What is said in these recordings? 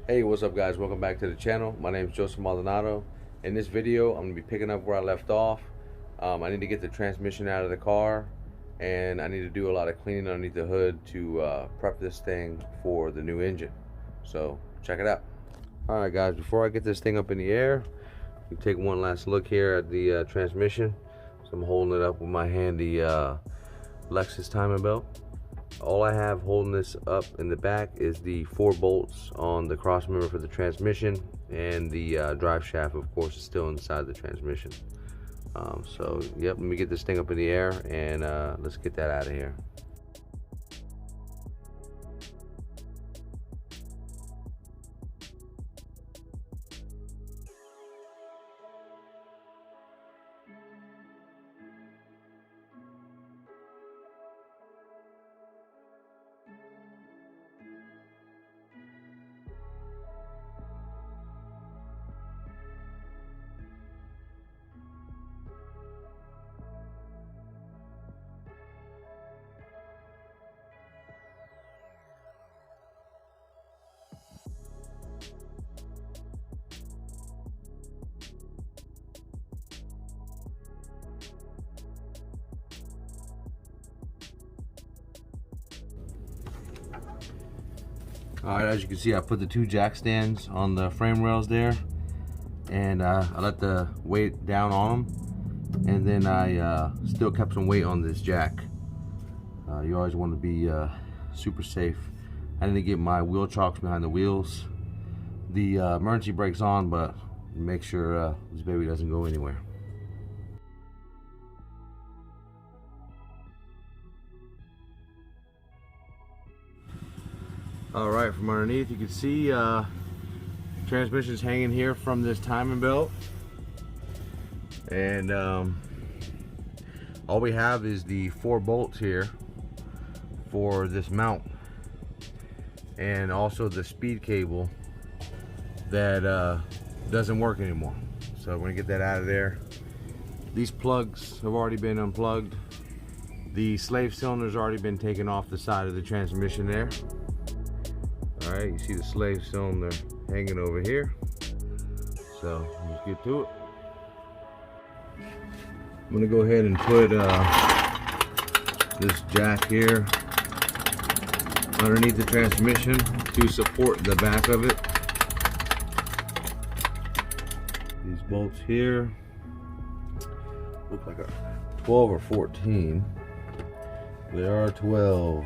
Hey, what's up guys? Welcome back to the channel. My name is Joseph Maldonado. In this video, I'm going to be picking up where I left off. I need to get the transmission out of the car, and I need to do a lot of cleaning underneath the hood to prep this thing for the new engine. So, check it out. Alright guys, before I get this thing up in the air, we take one last look here at the transmission. So I'm holding it up with my handy Lexus timing belt. All I have holding this up in the back is the 4 bolts on the cross member for the transmission, and the drive shaft, of course, is still inside the transmission. So yep, let me get this thing up in the air, and let's get that out of here. Alright, as you can see, I put the 2 jack stands on the frame rails there, and I let the weight down on them, and then I still kept some weight on this jack. You always want to be super safe. I need to get my wheel chocks behind the wheels. The emergency brake's on, but make sure this baby doesn't go anywhere. Alright, from underneath you can see transmission's hanging here from this timing belt, and all we have is the 4 bolts here for this mount, and also the speed cable that doesn't work anymore. So we're gonna get that out of there. These plugs have already been unplugged. The slave cylinder's already been taken off the side of the transmission there. Alright, you see the slave cylinder hanging over here. So let's get to it. I'm gonna go ahead and put this jack here underneath the transmission to support the back of it. These bolts here look like a 12 or 14. They are 12.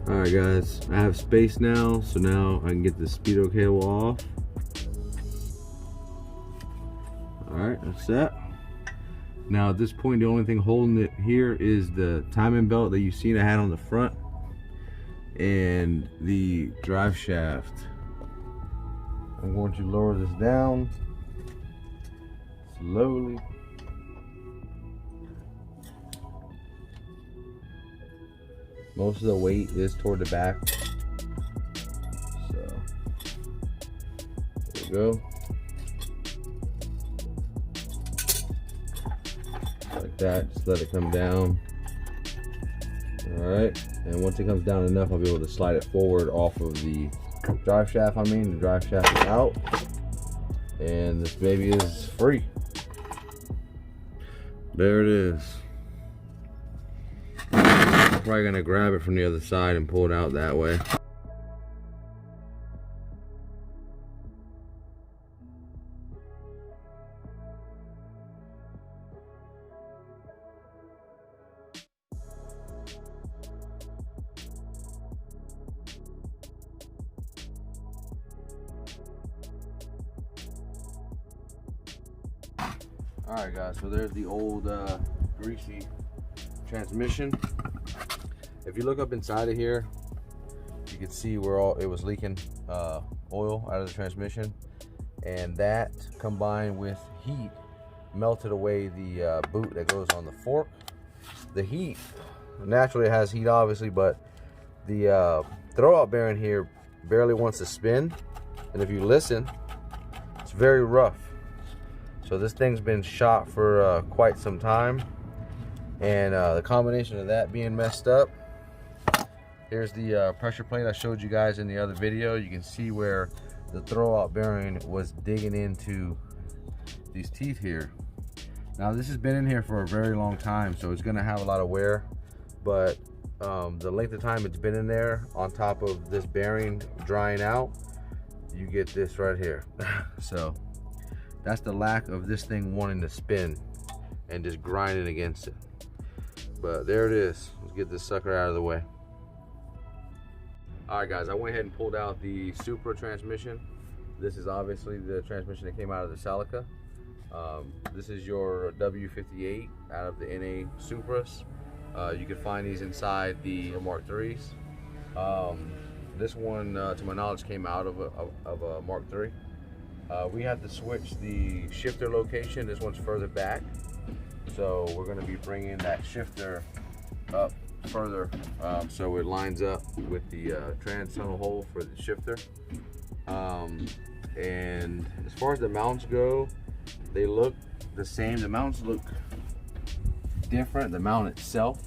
Alright guys, I have space now, so now I can get the speedo cable off. Alright, that's that. Now at this point, the only thing holding it here is the timing belt that you've seen I had on the front, and the drive shaft. I'm going to lower this down slowly. Most of the weight is toward the back. So there we go. Like that, just let it come down. Alright, and once it comes down enough, I'll be able to slide it forward off of the drive shaft. The drive shaft is out, and this baby is free. There it is. I'm probably gonna grab it from the other side and pull it out that way. Alright guys, so there's the old greasy transmission. If you look up inside of here, you can see where it was leaking oil out of the transmission, and that combined with heat melted away the boot that goes on the fork. The heat Naturally it has heat obviously, but the throwout bearing here barely wants to spin, and if you listen, it's very rough. So this thing's been shot for quite some time, and the combination of that being messed up. Here's the pressure plate I showed you guys in the other video. You can see where the throwout bearing was digging into these teeth here. Now this has been in here for a very long time, so it's going to have a lot of wear, but the length of time it's been in there, on top of this bearing drying out, you get this right here. So that's the lack of this thing wanting to spin and just grinding against it. But there it is. Let's get this sucker out of the way. All right guys, I went ahead and pulled out the Supra transmission. This is obviously the transmission that came out of the Celica. This is your W58 out of the NA Supras. You can find these inside the Mark IIIs. This one, to my knowledge, came out of a Mark III. We had to switch the shifter location. This one's further back, so we're going to be bringing that shifter up further, so it lines up with the trans tunnel hole for the shifter. And as far as the mounts go, they look the same. The mounts look different, the mount itself,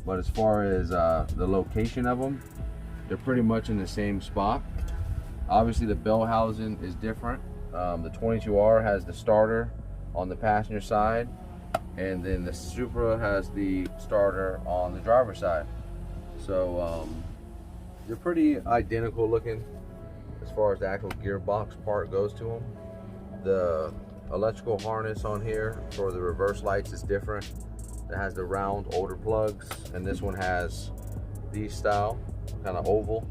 but as far as the location of them, they're pretty much in the same spot. Obviously the bell housing is different. The 22R has the starter on the passenger side, and then the Supra has the starter on the driver's side. So they're pretty identical looking as far as the actual gearbox part goes to them. The electrical harness on here for the reverse lights is different. It has the round older plugs, and this one has these style, kind of oval.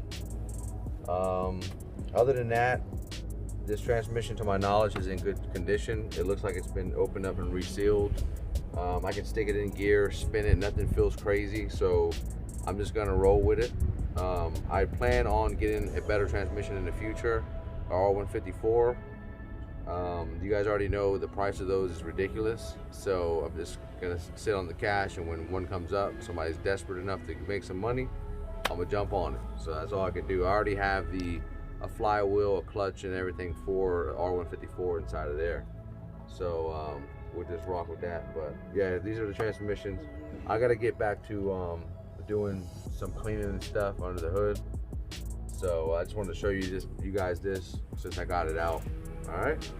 Other than that, this transmission, to my knowledge, is in good condition. It looks like it's been opened up and resealed. I can stick it in gear, spin it, nothing feels crazy, so I'm just gonna roll with it. I plan on getting a better transmission in the future, a R154. You guys already know the price of those is ridiculous, so I'm just gonna sit on the cash, and when one comes up, somebody's desperate enough to make some money, I'm gonna jump on it. So that's all I can do. I already have a flywheel, a clutch, and everything for R154 inside of there, so we'll just rock with that. But yeah, these are the transmissions. I gotta get back to doing some cleaning and stuff under the hood, so I just wanted to show you guys this since I got it out. All right.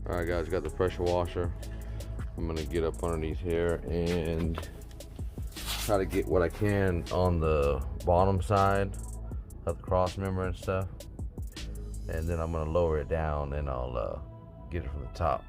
All right guys, got the pressure washer. I'm gonna get up underneath here and try to get what I can on the bottom side of the cross member and stuff, and then I'm gonna lower it down and I'll get it from the top.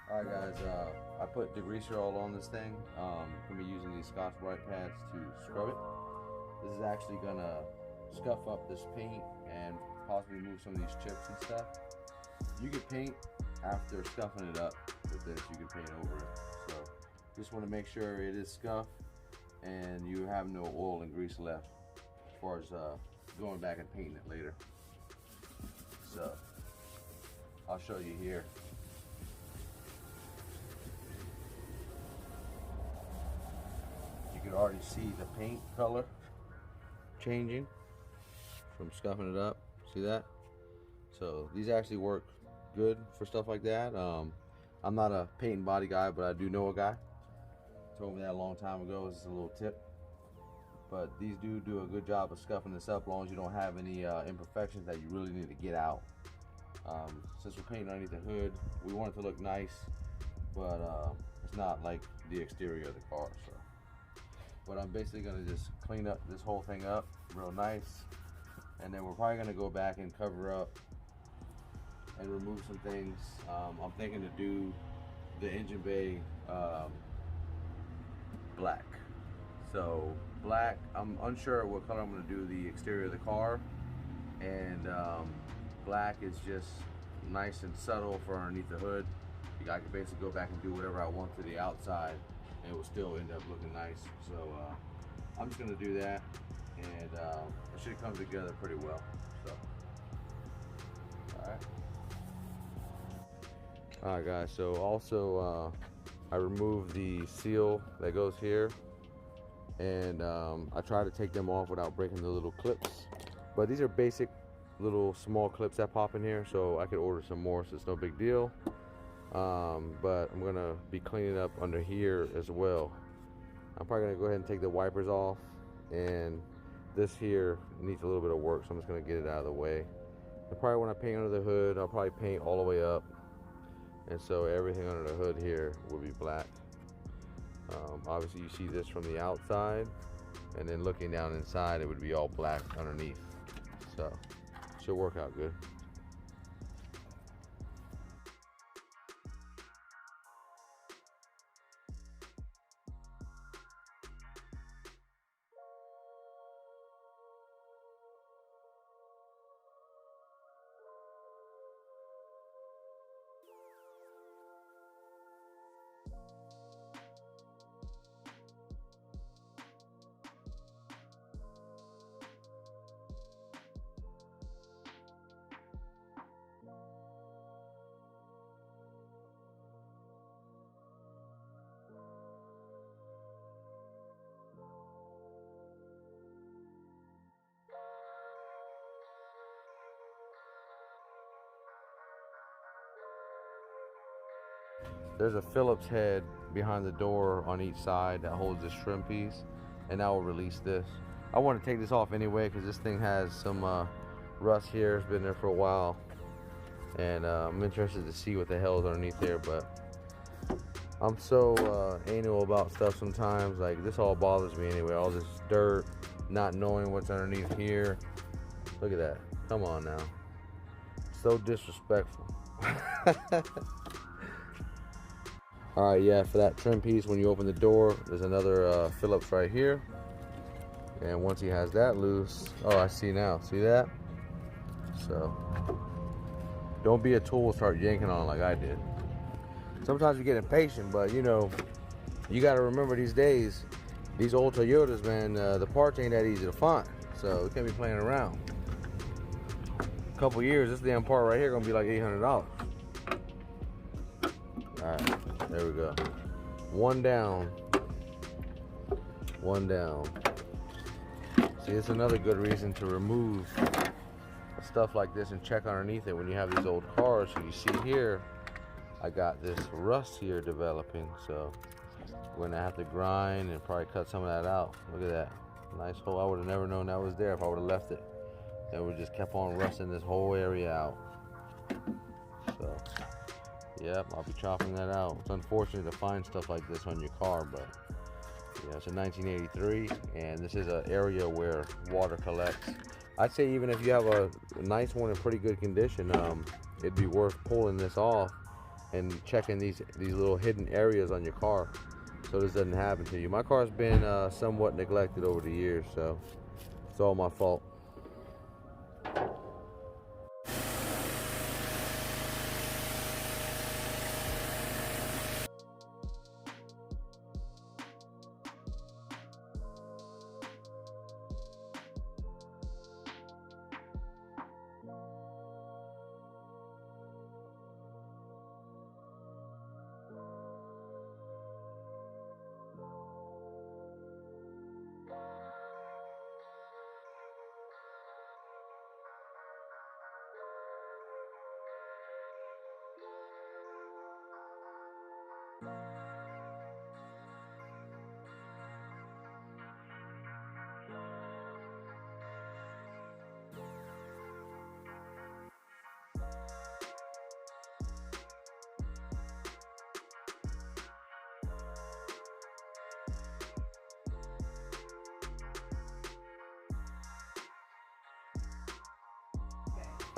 Alright guys, I put degreaser all on this thing. I'm going to be using these Scotch-Brite pads to scrub it. This is actually going to scuff up this paint and possibly remove some of these chips and stuff. You can paint after scuffing it up with this. You can paint over it. So just want to make sure it is scuffed and you have no oil and grease left as far as going back and painting it later. So I'll show you here. You can already see the paint color changing from scuffing it up. See that? So these actually work good for stuff like that. I'm not a paint and body guy, but I do know a guy. Told me that a long time ago. This is a little tip. But these do a good job of scuffing this up, as long as you don't have any imperfections that you really need to get out. Since we're painting underneath the hood, we want it to look nice, but it's not like the exterior of the car. So, but I'm basically gonna just clean up this whole thing up real nice, and then we're probably gonna go back and cover up and remove some things. I'm thinking to do the engine bay black. So black, I'm unsure what color I'm going to do the exterior of the car, and black is just nice and subtle for underneath the hood. I can basically go back and do whatever I want to the outside and it will still end up looking nice. So I'm just going to do that, and it should come together pretty well. So alright guys, so also I removed the seal that goes here, and I try to take them off without breaking the little clips, but these are basic little small clips that pop in here, so I could order some more, so it's no big deal. But I'm gonna be cleaning up under here as well. I'm probably gonna go ahead and take the wipers off, and this here needs a little bit of work, so I'm just gonna get it out of the way. And probably when I paint under the hood, I'll probably paint all the way up, and so everything under the hood here will be black. Obviously you see this from the outside, and then looking down inside it would be all black underneath, so should work out good. There's a Phillips head behind the door on each side that holds this trim piece, and that will release this. I want to take this off anyway because this thing has some rust here. It's been there for a while, and I'm interested to see what the hell is underneath there. But I'm so anal about stuff sometimes. Like, this all bothers me anyway. All this dirt, not knowing what's underneath here. Look at that. Come on now. So disrespectful. Alright, yeah, for that trim piece, when you open the door, there's another Phillips right here. And once he has that loose, oh, I see now. See that? So, don't be a tool and start yanking on like I did. Sometimes you get impatient, but you know, you got to remember these days, these old Toyotas, man, the parts ain't that easy to find. So, we can't be playing around. A couple years, this damn part right here gonna be like $800. Alright. There we go. One down. One down. See, it's another good reason to remove stuff like this and check underneath it when you have these old cars. So you see here, I got this rust here developing. So we're gonna have to grind and probably cut some of that out. Look at that. Nice hole. I would have never known that was there if I would have left it. Then we just kept on rusting this whole area out. So yep, I'll be chopping that out. It's unfortunate to find stuff like this on your car, but yeah, it's a 1983, and this is an area where water collects. I'd say even if you have a nice one in pretty good condition, it'd be worth pulling this off and checking these little hidden areas on your car so this doesn't happen to you. My car's been somewhat neglected over the years, so it's all my fault.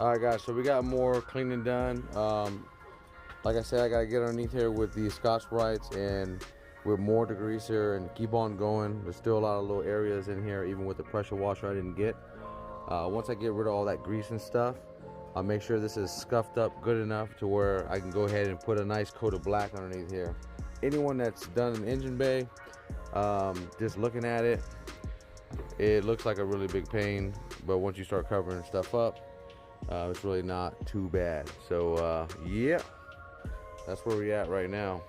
All right, guys, so we got more cleaning done. Like I said, I gotta get underneath here with the Scotch-Brites and with more degreaser and keep on going. There's still a lot of little areas in here, even with the pressure washer I didn't get. Once I get rid of all that grease and stuff, I'll make sure this is scuffed up good enough to where I can go ahead and put a nice coat of black underneath here. Anyone that's done an engine bay, just looking at it, it looks like a really big pain, but once you start covering stuff up, it's really not too bad. So yeah, that's where we're at right now.